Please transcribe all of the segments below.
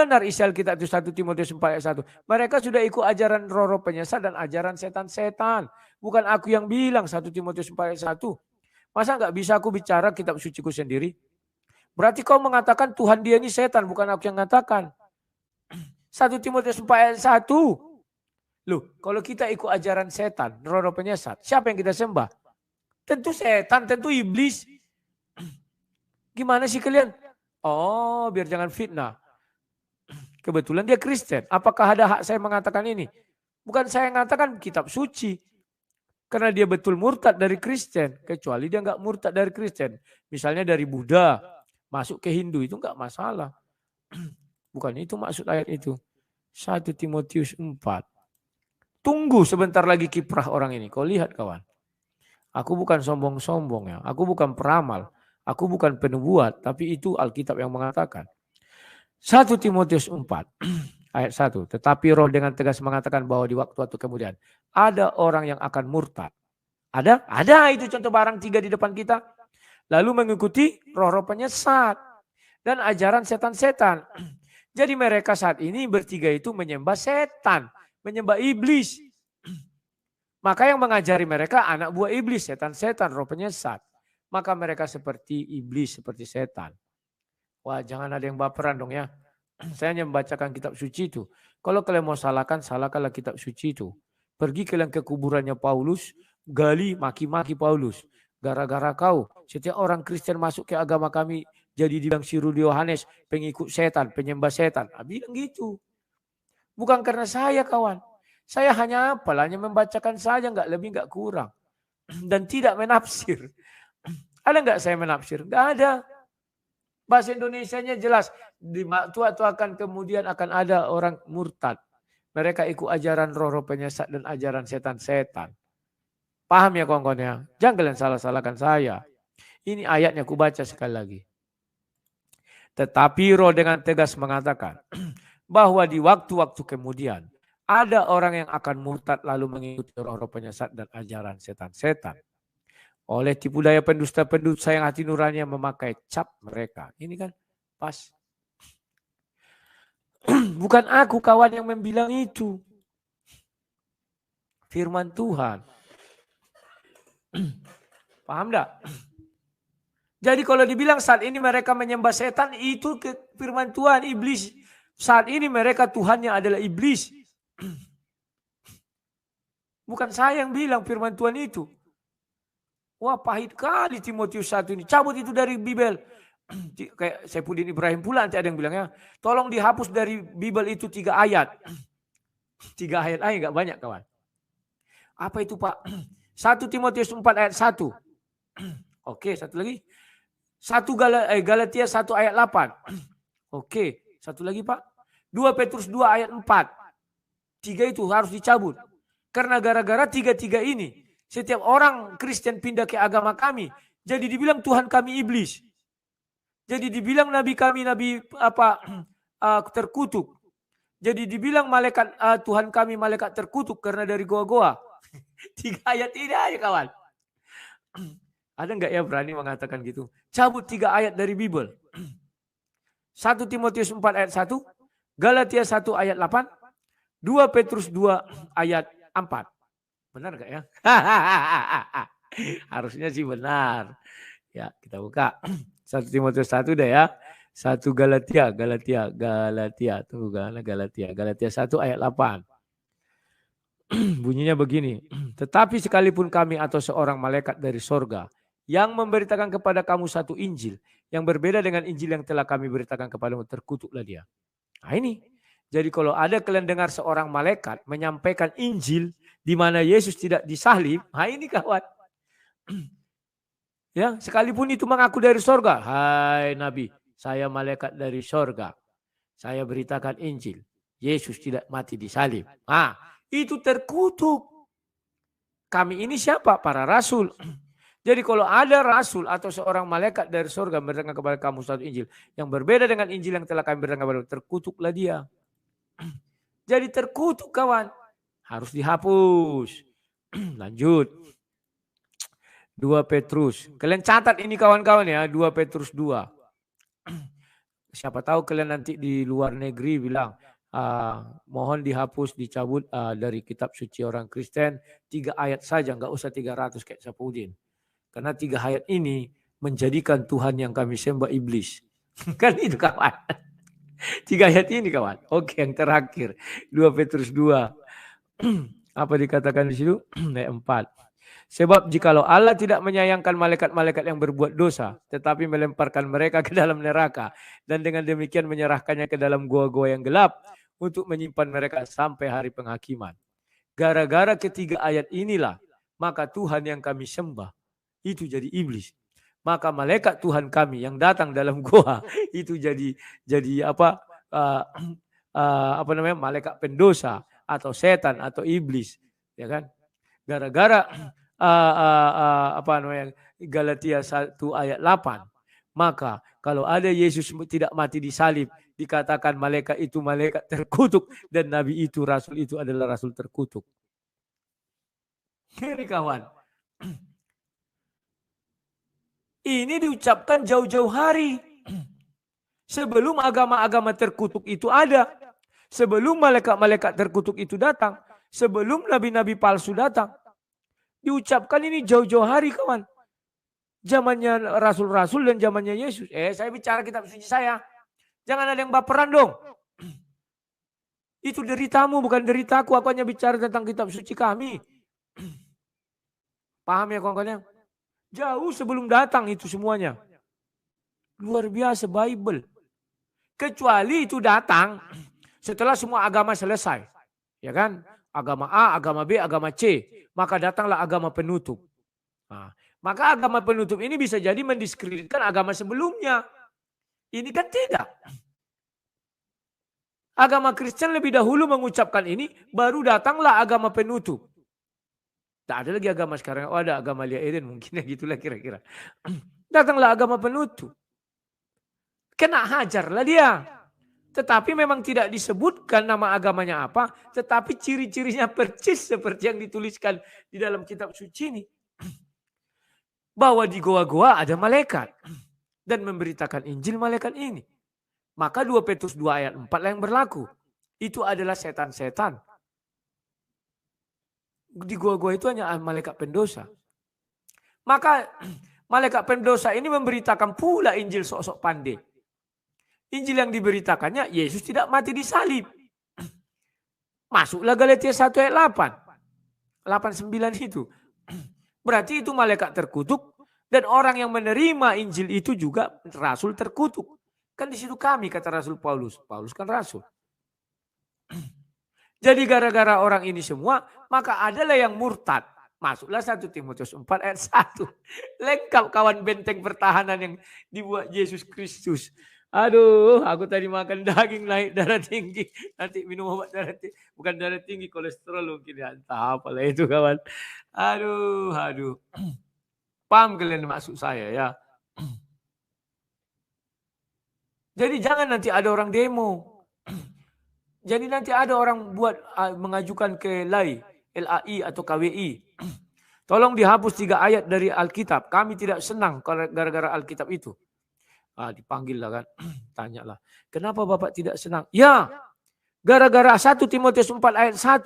benar isi Alkitab itu 1 Timotius 4 ayat 1. Mereka sudah ikut ajaran roh-roh penyesat dan ajaran setan-setan. Bukan aku yang bilang 1 Timotius 4 ayat 1. Masa nggak bisa aku bicara kitab suciku sendiri? Berarti kau mengatakan Tuhan dia ini setan, bukan aku yang mengatakan. 1 Timotius 4 ayat 1. Loh, kalau kita ikut ajaran setan, roh-roh penyesat, siapa yang kita sembah? Tentu setan, tentu iblis. Gimana sih kalian? Oh, biar jangan fitnah. Kebetulan dia Kristen. Apakah ada hak saya mengatakan ini? Bukan saya mengatakan kitab suci. Karena dia betul murtad dari Kristen. Kecuali dia nggak murtad dari Kristen. Misalnya dari Buddha, masuk ke Hindu, itu nggak masalah. Bukan itu maksud ayat itu. 1 Timotius 4. Tunggu sebentar lagi kiprah orang ini. Kau lihat kawan. Aku bukan sombong-sombong ya. Aku bukan peramal. Aku bukan penubuat. Tapi itu Alkitab yang mengatakan. 1 Timotius 4 ayat 1. Tetapi roh dengan tegas mengatakan bahwa di waktu-waktu kemudian ada orang yang akan murtad. Ada? Ada, itu contoh barang 3 di depan kita. Lalu mengikuti roh-roh penyesat dan ajaran setan-setan. Jadi mereka saat ini bertiga itu menyembah setan, menyembah iblis. Maka yang mengajari mereka anak buah iblis, setan-setan, roh penyesat. Maka mereka seperti iblis, seperti setan. Wah, jangan ada yang baperan dong ya. Saya hanya membacakan kitab suci itu. Kalau kalian mau salahkan, salahkanlah kitab suci itu. Pergi kalian ke kuburannya Paulus, gali maki-maki Paulus. Gara-gara kau, setiap orang Kristen masuk ke agama kami, jadi dibilang si Rudi Yohanes, pengikut setan, penyembah setan. Nah, bilang gitu. Bukan karena saya kawan. Saya hanya hanya membacakan saja, nggak lebih nggak kurang. Dan tidak menafsir. Ada nggak saya menafsir? Nggak ada. Bahasa Indonesianya jelas. Di waktu akan kemudian akan ada orang murtad. Mereka ikut ajaran roh-roh penyesat dan ajaran setan-setan. Paham ya kawan-kawan ya? Jangan kalian salah-salahkan saya. Ini ayatnya aku baca sekali lagi. Tetapi roh dengan tegas mengatakan bahwa di waktu-waktu kemudian ada orang yang akan murtad lalu mengikuti roh-roh penyesat dan ajaran setan-setan. Oleh tipu daya pendusta-pendusta yang hati nurani yang memakai cap mereka. Ini kan pas. Bukan aku kawan yang membilang itu. Firman Tuhan. Paham enggak? Jadi kalau dibilang saat ini mereka menyembah setan, itu firman Tuhan, iblis. Saat ini mereka Tuhannya adalah iblis. Bukan saya yang bilang firman Tuhan itu. Wah, pahit kali Timotius 1 ini. Cabut itu dari Bible. Kayak Saifuddin Ibrahim pula nanti ada yang bilangnya, tolong dihapus dari Bible itu 3 ayat. 3 ayat aja enggak banyak kawan. Apa itu Pak? 1 Timotius 4 ayat 1. Oke, satu lagi. 1 Galatia 1 ayat 8. Oke, satu lagi Pak. 2 Petrus 2 ayat 4. 3 itu harus dicabut. Karena gara-gara 3-3 ini, setiap orang Kristen pindah ke agama kami, jadi dibilang Tuhan kami iblis. Jadi dibilang nabi kami nabi terkutuk. Jadi dibilang malaikat Tuhan kami malaikat terkutuk karena dari goa-goa. 3 ayat ini aja kawan. Ada enggak ya berani mengatakan gitu? Cabut 3 ayat dari Bible. 1 Timotius 4 ayat 1, Galatia 1 ayat 8, 2 Petrus 2 ayat 4. Benar enggak ya? Harusnya sih benar. Ya, kita buka. 1 Timotius 1 udah ya. 1 Galatia. Tunggu Galatia 1 ayat 8. Bunyinya begini. Tetapi sekalipun kami atau seorang malaikat dari sorga yang memberitakan kepada kamu satu Injil yang berbeda dengan Injil yang telah kami beritakan kepadamu, terkutuklah dia. Nah ini. Jadi kalau ada kalian dengar seorang malaikat menyampaikan Injil di mana Yesus tidak disalib, nah ini kawan. Ya, sekalipun itu mengaku dari sorga. Hai Nabi, saya malaikat dari sorga. Saya beritakan Injil. Yesus tidak mati disalib. Ah, itu terkutuk. Kami ini siapa? Para rasul. Jadi kalau ada rasul atau seorang malaikat dari sorga beritakan kepada kamu satu Injil yang berbeda dengan Injil yang telah kami beritakan kepada kamu, terkutuklah dia. Jadi terkutuk kawan. Harus dihapus. Lanjut. 2 Petrus. Kalian catat ini kawan-kawan ya. 2 Petrus 2. Siapa tahu kalian nanti di luar negeri bilang, mohon dihapus, dicabut dari kitab suci orang Kristen 3 ayat saja, nggak usah 300 kayak Sapudin. Karena 3 ayat ini menjadikan Tuhan yang kami sembah iblis. Kan itu kawan. 3 ayat ini kawan. Oke, yang terakhir 2 Petrus 2. Apa dikatakan di situ? Ayat 4. Sebab jikalau Allah tidak menyayangkan malaikat-malaikat yang berbuat dosa, tetapi melemparkan mereka ke dalam neraka, dan dengan demikian menyerahkannya ke dalam gua-gua yang gelap untuk menyimpan mereka sampai hari penghakiman. Gara-gara ketiga ayat inilah, maka Tuhan yang kami sembah itu jadi iblis. Maka malaikat Tuhan kami yang datang dalam gua itu jadi apa? Apa namanya? Malaikat pendosa atau setan atau iblis, ya kan? Gara-gara apa namanya, Galatia 1 ayat 8. Maka kalau ada Yesus tidak mati di salib, dikatakan malaikat itu malaikat terkutuk dan nabi itu, rasul itu adalah rasul terkutuk. Ini kawan. Ini diucapkan jauh-jauh hari. Sebelum agama-agama terkutuk itu ada. Sebelum malaikat-malaikat terkutuk itu datang. Sebelum nabi-nabi palsu datang. Diucapkan ini jauh-jauh hari kawan. Zamannya rasul-rasul dan zamannya Yesus. Saya bicara kitab suci saya. Jangan ada yang baperan dong. Itu deritamu bukan deritaku. Aku hanya bicara tentang kitab suci kami. Paham ya kawan-kawan? Jauh sebelum datang itu semuanya. Luar biasa Bible. Kecuali itu datang setelah semua agama selesai. Ya kan? Agama A, agama B, agama C. Maka datanglah agama penutup. Nah, maka agama penutup ini bisa jadi mendiskreditkan agama sebelumnya. Ini kan tidak. Agama Kristen lebih dahulu mengucapkan ini, baru datanglah agama penutup. Tak ada lagi agama sekarang. Oh ada agama Lia Eden mungkin ya gitulah kira-kira. Datanglah agama penutup. Kena hajarlah dia. Tetapi memang tidak disebutkan nama agamanya apa. Tetapi ciri-cirinya persis seperti yang dituliskan di dalam kitab suci ini. Bahwa di goa-goa ada malaikat. Dan memberitakan Injil malaikat ini. Maka 2 Petrus 2 ayat 4 yang berlaku. Itu adalah setan-setan. Di goa-goa itu hanya malaikat pendosa. Maka malaikat pendosa ini memberitakan pula Injil sok-sok pandai. Injil yang diberitakannya Yesus tidak mati di salib. Masuklah Galatia 1 ayat 8. 89 itu. Berarti itu malaikat terkutuk dan orang yang menerima Injil itu juga rasul terkutuk. Kan di situ kami kata Rasul Paulus. Paulus kan rasul. Jadi gara-gara orang ini semua, maka adalah yang murtad. Masuklah 1 Timotius 4 ayat 1. Lengkap kawan benteng pertahanan yang dibuat Yesus Kristus. Aduh, aku tadi makan daging naik darah tinggi. Nanti minum obat darah tinggi. Bukan darah tinggi, kolesterol mungkin ya. Entah apalah itu kawan. Aduh. Paham kalian maksud saya ya. Jadi jangan nanti ada orang demo. Jadi nanti ada orang buat mengajukan ke LAI atau KWI. Tolong dihapus 3 ayat dari Alkitab. Kami tidak senang gara-gara Alkitab itu. Dipanggil lah kan. Tanyalah. Kenapa Bapak tidak senang? Ya, gara-gara 1 Timotius 4 ayat 1.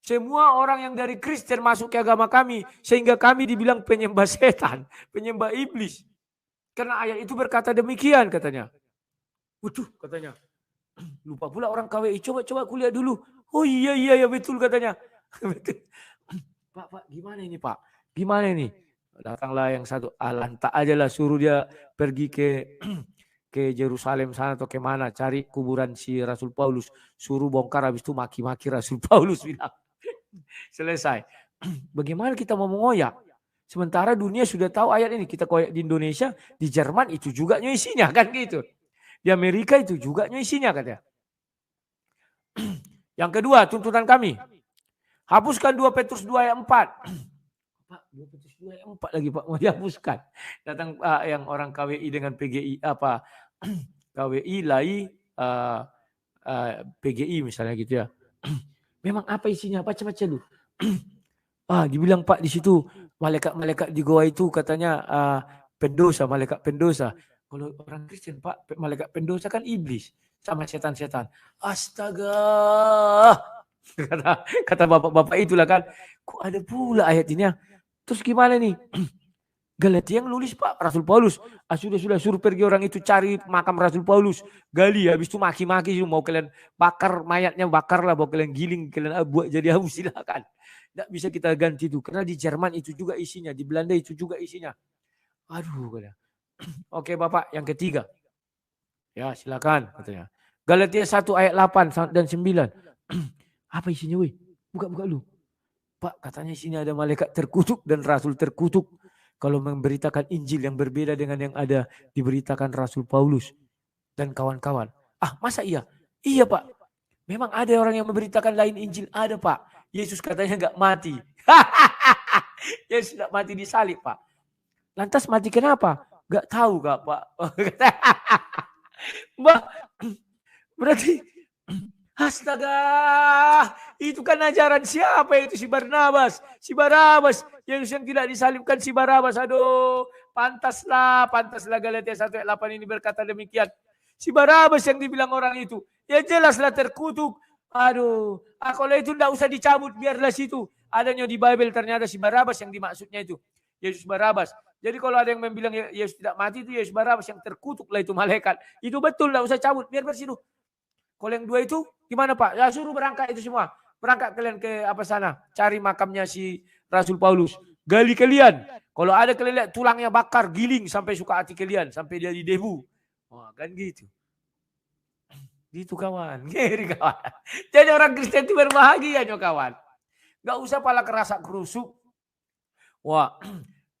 Semua orang yang dari Kristen masuk ke agama kami. Sehingga kami dibilang penyembah setan. Penyembah iblis. Karena ayat itu berkata demikian katanya. Waduh katanya. Lupa pula orang KWI. Coba kuliah dulu. Oh iya betul katanya. Betul. Pak gimana ini Pak? Gimana ini? Datanglah yang satu. Lantak aja lah suruh dia pergi ke Yerusalem sana atau kemana. Cari kuburan si Rasul Paulus. Suruh bongkar habis itu maki-maki Rasul Paulus bilang. Selesai. Bagaimana kita mau mengoyak? Sementara dunia sudah tahu ayat ini. Kita koyak di Indonesia, di Jerman itu juga isinya kan gitu. Di Amerika itu juga isinya katanya. Yang kedua tuntutan kami. Hapuskan 2 Petrus 2 ayat 4. Pak, 2 Petrus 2 ayat 4 lagi Pak mau dihapuskan. Datang yang orang KWI dengan PGI KWI, LAI, PGI misalnya gitu ya. Memang apa isinya? Baca dulu. Dibilang Pak di situ malaikat-malaikat di goa itu katanya pendosa, malaikat pendosa. Kalau orang Kristen, Pak, malaikat pendosa kan iblis sama setan-setan. Astaga. Kata bapak-bapak itulah kan, kok ada pula ayat ini ya. Terus gimana nih? Galatia yang nulis Pak, Rasul Paulus. Sudah suruh pergi orang itu cari makam Rasul Paulus. Gali, habis itu maki-maki, mau kalian bakar mayatnya, bakarlah, mau kalian giling, kalian buat jadi abu, silakan. Tidak bisa kita ganti itu, karena di Jerman itu juga isinya, di Belanda itu juga isinya. Aduh, katanya. Oke Bapak, yang ketiga. Ya silakan, katanya. Galatia 1 ayat 8 dan 9. Apa isinya, weh? Buka-buka lu. Pak, katanya sini ada malaikat terkutuk dan rasul terkutuk. Kalau memberitakan Injil yang berbeda dengan yang ada diberitakan Rasul Paulus dan kawan-kawan. Ah, masa iya? Iya Pak. Memang ada orang yang memberitakan lain Injil. Ada Pak. Yesus katanya nggak mati. Yesus nggak mati disalib Pak. Lantas mati kenapa? Nggak tahu Kak Pak. Mbak, berarti astaga, itu kan ajaran siapa itu si Barnabas? Si Barabas, Yesus yang tidak disalibkan si Barabas. Aduh, pantaslah Galatia 1 ayat 8 ini berkata demikian. Si Barabas yang dibilang orang itu, ya jelaslah terkutuk. Aduh, kalau itu tidak usah dicabut, biarlah situ. Adanya di Bible ternyata si Barabas yang dimaksudnya itu. Yesus Barabas. Jadi kalau ada yang membilang Yesus tidak mati itu Yesus Barabas yang terkutuklah itu malaikat. Itu betul, tidak usah cabut, biar bersitu. Kalau yang dua itu gimana Pak? Ya suruh berangkat itu semua. Berangkat kalian ke apa sana, cari makamnya si Rasul Paulus. Gali kalian. Kalau ada kalian lihat tulangnya bakar, giling sampai suka hati kalian, sampai dia di debu. Wah, kan gitu. Gitu kawan, ngeri kawan. Jadi orang Kristen itu berbahagia kawan. Gak usah pala kerasa kerusuk. Wah,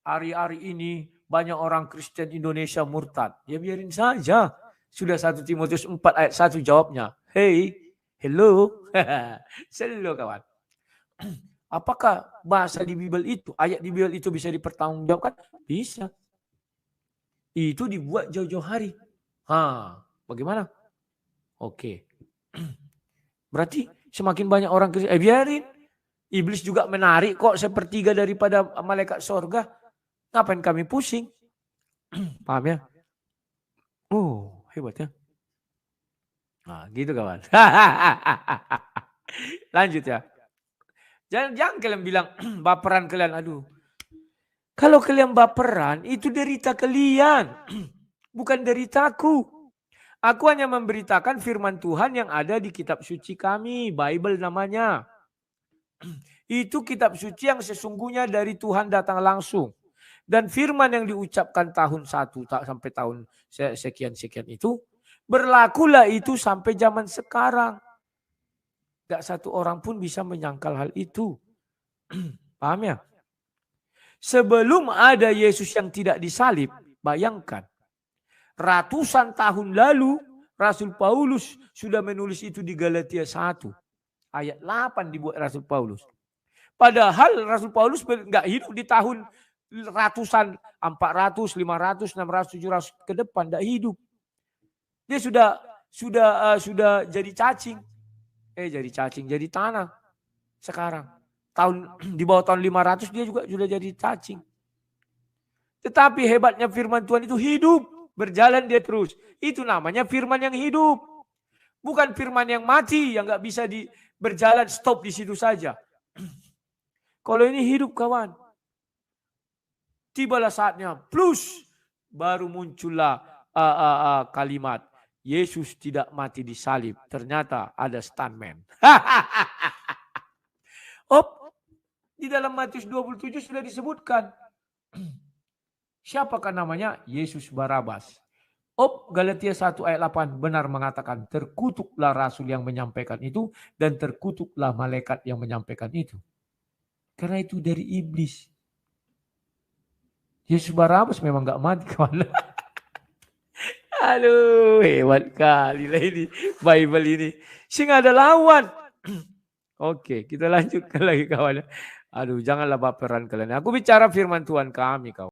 hari-hari ini banyak orang Kristen Indonesia murtad. Ya biarin saja. Sudah 1 Timotius 4 ayat 1 jawabnya. Hey, hello. Selalu kawan. Apakah bahasa di Bible itu, ayat di Bible itu bisa dipertanggungjawabkan? Bisa. Itu dibuat jauh-jauh hari. Bagaimana? Oke. Berarti semakin banyak orang Kristen, biarin. Iblis juga menarik kok sepertiga daripada malaikat sorga. Ngapain kami pusing? Paham ya? Oh, hebat ya. Nah, gitu kawan. Lanjut ya. Jangan kalian bilang baperan kalian. Aduh. Kalau kalian baperan, itu derita kalian. Bukan deritaku. Aku hanya memberitakan firman Tuhan yang ada di kitab suci kami. Bible namanya. Itu kitab suci yang sesungguhnya dari Tuhan datang langsung. Dan firman yang diucapkan tahun 1 sampai tahun sekian-sekian itu, berlakulah itu sampai zaman sekarang. Gak satu orang pun bisa menyangkal hal itu. Paham ya? Sebelum ada Yesus yang tidak disalib, bayangkan. Ratusan tahun lalu, Rasul Paulus sudah menulis itu di Galatia 1. Ayat 8 dibuat Rasul Paulus. Padahal Rasul Paulus nggak hidup di tahun ratusan, 400, 500, 600, 700 ke depan, nggak hidup. Dia sudah jadi cacing. Jadi cacing, jadi tanah sekarang. Di bawah tahun 500 dia juga sudah jadi cacing. Tetapi hebatnya firman Tuhan itu hidup, berjalan dia terus. Itu namanya firman yang hidup. Bukan firman yang mati, yang nggak bisa berjalan stop di situ saja. Kalau ini hidup kawan. Tibalah saatnya, plus baru muncullah kalimat Yesus tidak mati disalib. Ternyata ada stuntman. Di dalam Matius 27 sudah disebutkan. Siapakah namanya? Yesus Barabas. Galatia 1 ayat 8 benar mengatakan terkutuklah rasul yang menyampaikan itu dan terkutuklah malaikat yang menyampaikan itu. Karena itu dari iblis. Yesus Barabas memang gak mati kawan. Aduh, hebat kali lah ini Bible ini. Sing ada lawan. Oke, kita lanjutkan lagi kawan. Aduh, janganlah baperan kalian. Aku bicara firman Tuhan kami kawan.